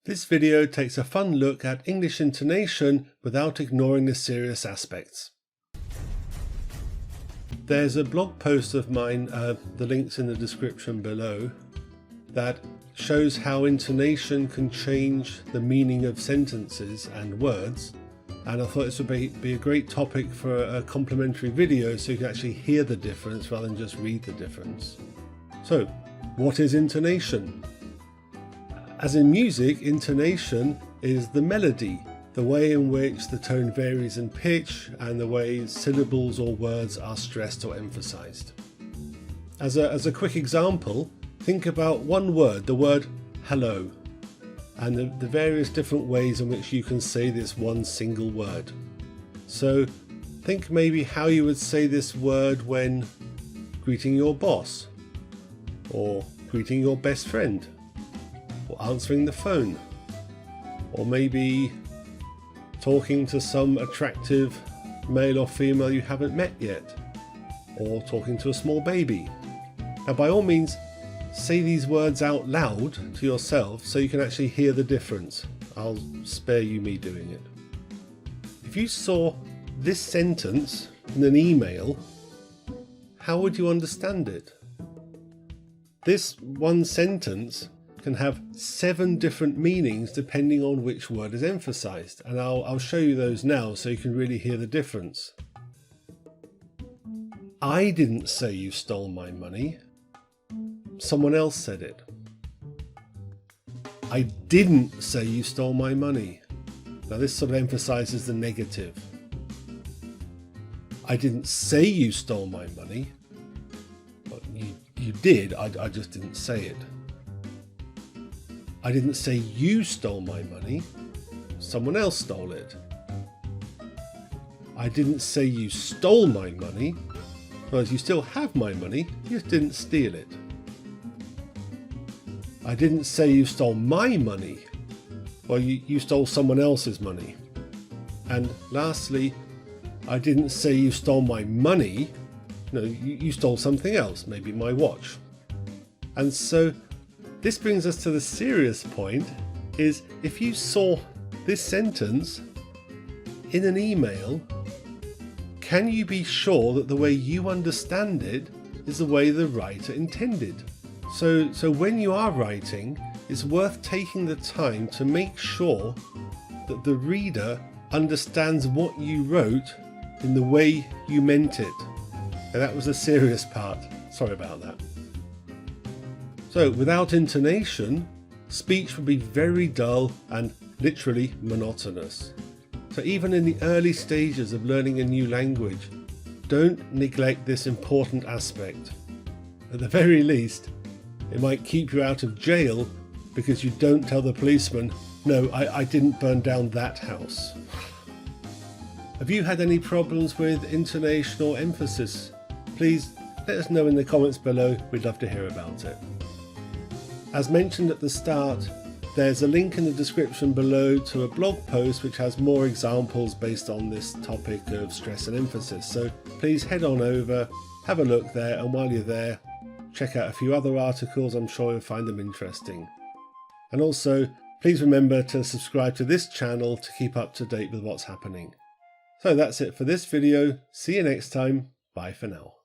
This video takes a fun look at English intonation without ignoring the serious aspects. There's a blog post of mine, the link's in the description below, that shows how intonation can change the meaning of sentences and words, and I thought this would be a great topic for a complimentary video so you can actually hear the difference rather than just read the difference. So, what is intonation? As in music, intonation is the melody, the way in which the tone varies in pitch and the way syllables or words are stressed or emphasized. As a quick example, think about one word, the word hello, and the various different ways in which you can say this one single word. So think maybe how you would say this word when greeting your boss, or greeting your best friend, or answering the phone, or maybe talking to some attractive male or female you haven't met yet, or talking to a small baby. Now by all means, say these words out loud to yourself so you can actually hear the difference. I'll spare you me doing it. If you saw this sentence in an email, how would you understand it? This one sentence can have 7 different meanings depending on which word is emphasized, and I'll show you those now so you can really hear the difference. I didn't say you stole my money. Someone else said it. I didn't say you stole my money. Now this sort of emphasizes the negative. I didn't say you stole my money. Well, you did, I just didn't say it. I didn't say you stole my money, someone else stole it. I didn't say you stole my money, whereas you still have my money, you just didn't steal it. I didn't say you stole my money, well you stole someone else's money. And lastly, I didn't say you stole my money, no, you stole something else, maybe my watch. And so this brings us to the serious point, is if you saw this sentence in an email, can you be sure that the way you understand it is the way the writer intended? So when you are writing, it's worth taking the time to make sure that the reader understands what you wrote in the way you meant it. And that was a serious part. Sorry about that. So without intonation, speech would be very dull and literally monotonous. So even in the early stages of learning a new language, don't neglect this important aspect. At the very least, it might keep you out of jail because you don't tell the policeman, no, I didn't burn down that house. Have you had any problems with intonation or emphasis? Please let us know in the comments below, we'd love to hear about it. As mentioned at the start, there's a link in the description below to a blog post which has more examples based on this topic of stress and emphasis. So please head on over, have a look there, and while you're there, check out a few other articles. I'm sure you'll find them interesting. And also, please remember to subscribe to this channel to keep up to date with what's happening. So that's it for this video. See you next time. Bye for now.